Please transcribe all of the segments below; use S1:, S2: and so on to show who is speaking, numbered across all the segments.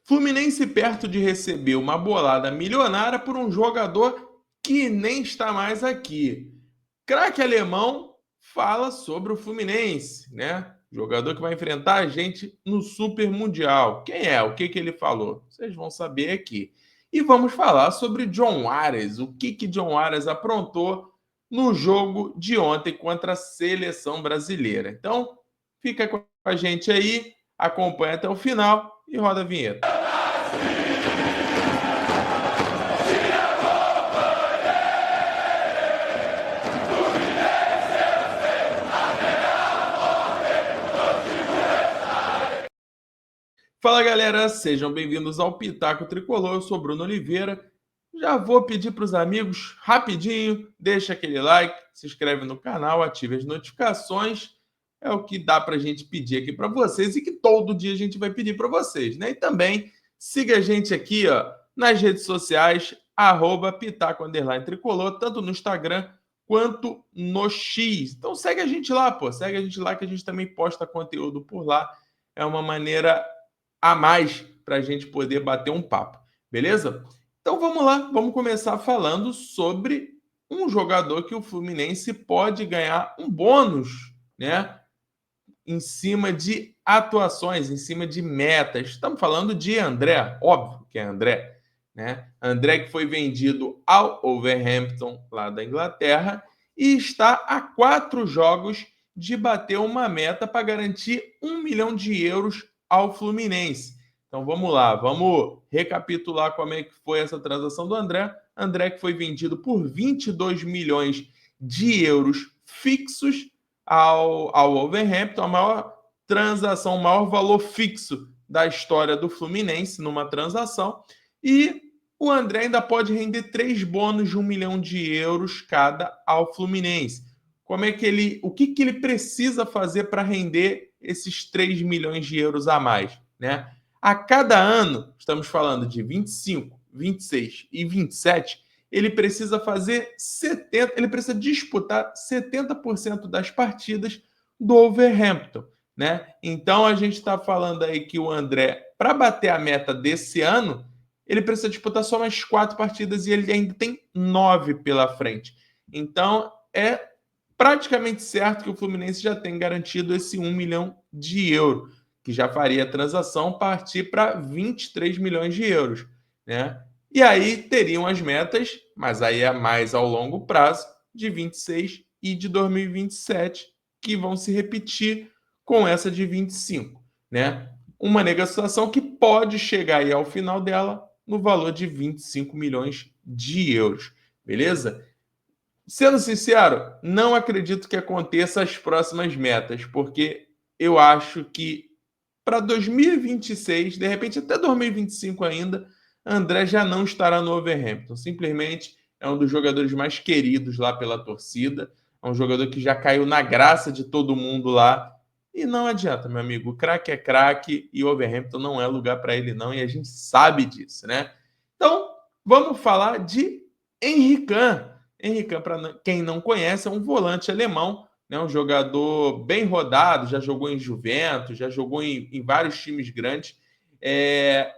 S1: Fluminense perto de receber uma bolada milionária por um jogador que nem está mais aqui. Craque alemão fala sobre o Fluminense, né? Jogador que vai enfrentar a gente no Super Mundial. Quem é? O que ele falou? Vocês vão saber aqui. E vamos falar sobre John Ares. O que John Ares aprontou no jogo de ontem contra a seleção brasileira. Então, fica com a gente aí, acompanha até o final e roda a vinheta. Fala galera, sejam bem-vindos ao Pitaco Tricolor. Eu sou Bruno Oliveira. Já vou pedir para os amigos rapidinho, deixa aquele like, se inscreve no canal, ative as notificações. É o que dá para a gente pedir aqui para vocês e que todo dia a gente vai pedir para vocês, né? E também siga a gente aqui, ó, nas redes sociais, @Pitaco_Tricolor, tanto no Instagram quanto no X. Então segue a gente lá, pô. Segue a gente lá que a gente também posta conteúdo por lá. É uma maneira a mais para a gente poder bater um papo, beleza? Então vamos lá, vamos começar falando sobre um jogador que o Fluminense pode ganhar um bônus, né? Em cima de atuações, em cima de metas. Estamos falando de André, óbvio que é André, né? André que foi vendido ao Wolverhampton, lá da Inglaterra, e está a 4 jogos de bater uma meta para garantir 1 milhão de euros ao Fluminense. Então vamos lá, vamos recapitular como é que foi essa transação do André. André que foi vendido por 22 milhões de euros fixos ao Wolverhampton, a maior transação, o maior valor fixo da história do Fluminense numa transação. E o André ainda pode render 3 bônus de 1 milhão de euros cada ao Fluminense. Como é que o que ele precisa fazer para render esses 3 milhões de euros a mais, né? A cada ano, estamos falando de 25, 26 e 27, ele precisa fazer 70, ele precisa disputar 70% das partidas do Wolverhampton, né? Então a gente está falando aí que o André, para bater a meta desse ano, ele precisa disputar só mais 4 partidas e ele ainda tem 9 pela frente. Então é praticamente certo que o Fluminense já tem garantido esse 1 milhão de euros, que já faria a transação partir para 23 milhões de euros, né? E aí teriam as metas, mas aí é mais ao longo prazo, de 26 e de 2027, que vão se repetir com essa de 25, né? Uma negociação que pode chegar aí ao final dela no valor de 25 milhões de euros, beleza? Sendo sincero, não acredito que aconteça as próximas metas, porque eu acho que para 2026, de repente até 2025 ainda, André já não estará no Wolverhampton. Simplesmente é um dos jogadores mais queridos lá pela torcida. É um jogador que já caiu na graça de todo mundo lá. E não adianta, meu amigo. Craque é craque e o Wolverhampton não é lugar para ele, não. E a gente sabe disso, né? Então, vamos falar de Henry Kahn. Henry Kahn, para quem não conhece, é um volante alemão, né, um jogador bem rodado, já jogou em Juventus, já jogou em vários times grandes,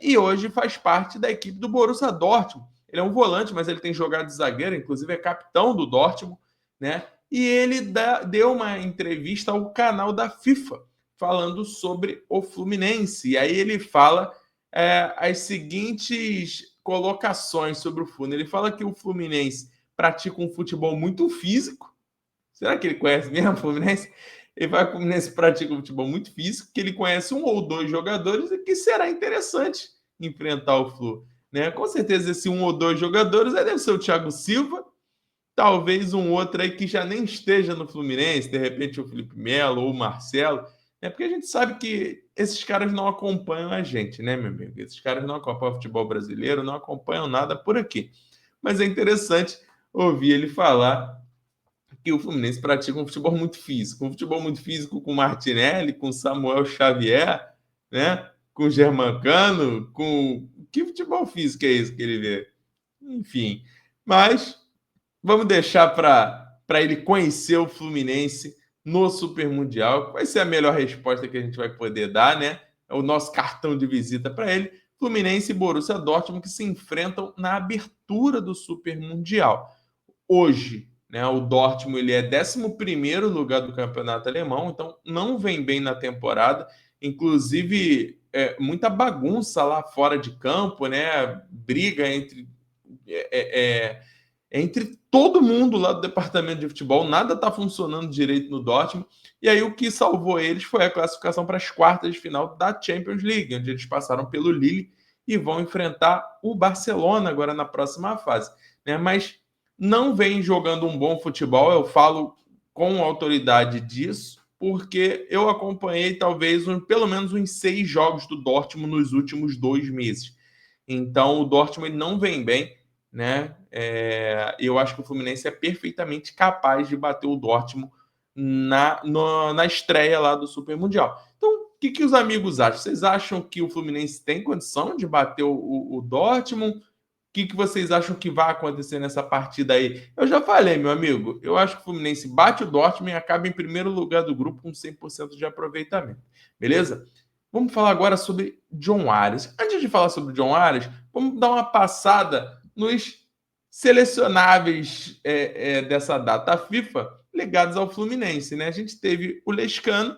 S1: e hoje faz parte da equipe do Borussia Dortmund. Ele é um volante, mas ele tem jogado de zagueiro, inclusive é capitão do Dortmund, né? E ele deu uma entrevista ao canal da FIFA, falando sobre o Fluminense. E aí ele fala as seguintes colocações sobre o Fluminense. Ele fala que o Fluminense pratica um futebol muito físico. Será que ele conhece mesmo o Fluminense? Ele vai para o Fluminense pratica um futebol muito físico, que ele conhece um ou dois jogadores e que será interessante enfrentar o Flu. Né? Com certeza, esse um ou dois jogadores aí deve ser o Thiago Silva, talvez um outro aí que já nem esteja no Fluminense, de repente o Felipe Melo ou o Marcelo, né? Porque a gente sabe que esses caras não acompanham a gente, né, meu amigo? Esses caras não acompanham o futebol brasileiro, não acompanham nada por aqui. Mas é interessante ouvir ele falar que o Fluminense pratica um futebol muito físico com Martinelli, com Samuel Xavier, né? Com Germancano, com que futebol físico é esse que ele vê? Enfim, mas vamos deixar para ele conhecer o Fluminense no Super Mundial. Vai ser a melhor resposta que a gente vai poder dar, né? É o nosso cartão de visita para ele. Fluminense e Borussia Dortmund, que se enfrentam na abertura do Super Mundial. Hoje, né, o Dortmund ele é 11º lugar do campeonato alemão, então não vem bem na temporada. Inclusive, muita bagunça lá fora de campo, né? Briga entre todo mundo lá do departamento de futebol, nada está funcionando direito no Dortmund. E aí o que salvou eles foi a classificação para as quartas de final da Champions League, onde eles passaram pelo Lille e vão enfrentar o Barcelona agora na próxima fase, né? Mas não vem jogando um bom futebol, eu falo com autoridade disso, porque eu acompanhei talvez pelo menos uns 6 jogos do Dortmund nos últimos 2 meses. Então o Dortmund não vem bem, né? Eu acho que o Fluminense é perfeitamente capaz de bater o Dortmund na estreia lá do Super Mundial. Então, o que os amigos acham? Vocês acham que o Fluminense tem condição de bater o Dortmund? O que vocês acham que vai acontecer nessa partida aí? Eu já falei, meu amigo, eu acho que o Fluminense bate o Dortmund e acaba em primeiro lugar do grupo com 100% de aproveitamento. Beleza? Vamos falar agora sobre John Arias. Antes de falar sobre John Arias, vamos dar uma passada nos selecionáveis dessa data FIFA ligados ao Fluminense, né? A gente teve o Lescano,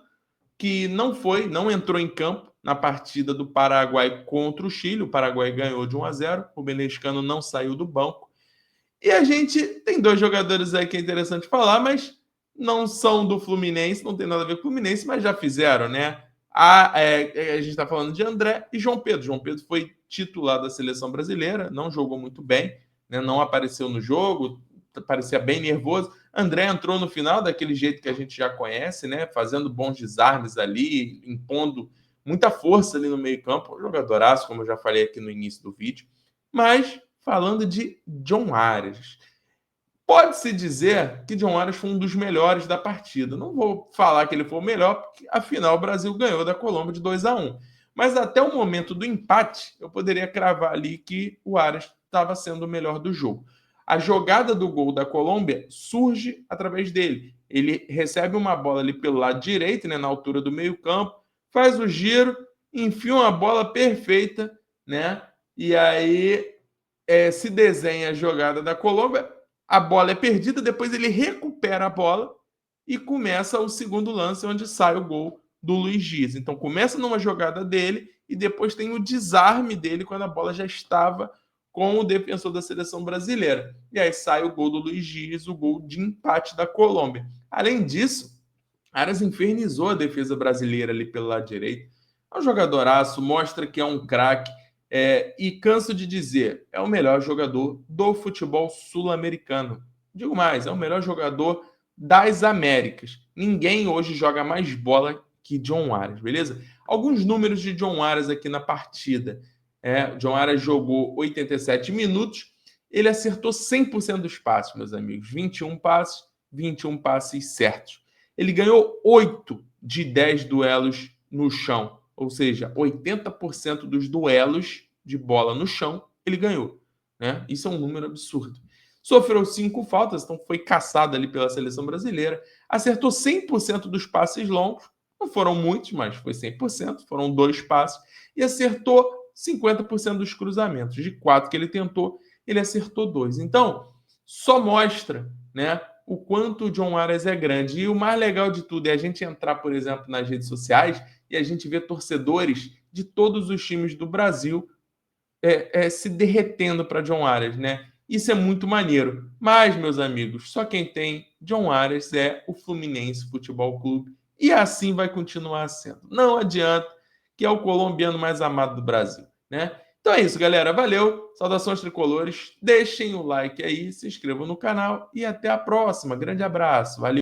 S1: que não entrou em campo na partida do Paraguai contra o Chile. O Paraguai ganhou de 1-0. O Lescano não saiu do banco. E a gente tem 2 jogadores aí que é interessante falar, mas não são do Fluminense, não tem nada a ver com o Fluminense, mas já fizeram, né? A gente está falando de André e João Pedro. João Pedro foi titular da seleção brasileira, não jogou muito bem, né? Não apareceu no jogo, parecia bem nervoso. André entrou no final daquele jeito que a gente já conhece, né? Fazendo bons desarmes ali, impondo muita força ali no meio-campo. Um jogadoraço, como eu já falei aqui no início do vídeo. Mas falando de John Arias, pode-se dizer que John Arias foi um dos melhores da partida. Não vou falar que ele foi o melhor, porque afinal o Brasil ganhou da Colômbia de 2-1. Mas até o momento do empate, eu poderia cravar ali que o Arias estava sendo o melhor do jogo. A jogada do gol da Colômbia surge através dele. Ele recebe uma bola ali pelo lado direito, né, na altura do meio-campo, faz o giro, enfia uma bola perfeita, né? E aí se desenha a jogada da Colômbia, a bola é perdida, depois ele recupera a bola e começa o segundo lance, onde sai o gol do Luiz Dias. Então começa numa jogada dele e depois tem o desarme dele quando a bola já estava com o defensor da seleção brasileira. E aí sai o gol do Luiz Dias, o gol de empate da Colômbia. Além disso, Arias infernizou a defesa brasileira ali pelo lado direito. É um jogadoraço, mostra que é um craque. E canso de dizer, é o melhor jogador do futebol sul-americano. Digo mais, é o melhor jogador das Américas. Ninguém hoje joga mais bola que John Arias, beleza? Alguns números de John Arias aqui na partida. John Arias jogou 87 minutos, ele acertou 100% dos passes, meus amigos. 21 passes certos. Ele ganhou 8 de 10 duelos no chão. Ou seja, 80% dos duelos de bola no chão ele ganhou, né? Isso é um número absurdo. Sofreu 5 faltas, então foi caçado ali pela seleção brasileira. Acertou 100% dos passes longos. Não foram muitos, mas foi 100%. Foram 2 passes. E acertou 50% dos cruzamentos. De 4 que ele tentou, ele acertou 2. Então, só mostra, né, o quanto o John Arias é grande. E o mais legal de tudo é a gente entrar, por exemplo, nas redes sociais e a gente ver torcedores de todos os times do Brasil se derretendo para John Arias, né? Isso é muito maneiro. Mas, meus amigos, só quem tem John Arias é o Fluminense Futebol Clube. E assim vai continuar sendo. Não adianta, que é o colombiano mais amado do Brasil, né? Então é isso, galera. Valeu. Saudações tricolores. Deixem o like aí, se inscrevam no canal e até a próxima. Grande abraço. Valeu.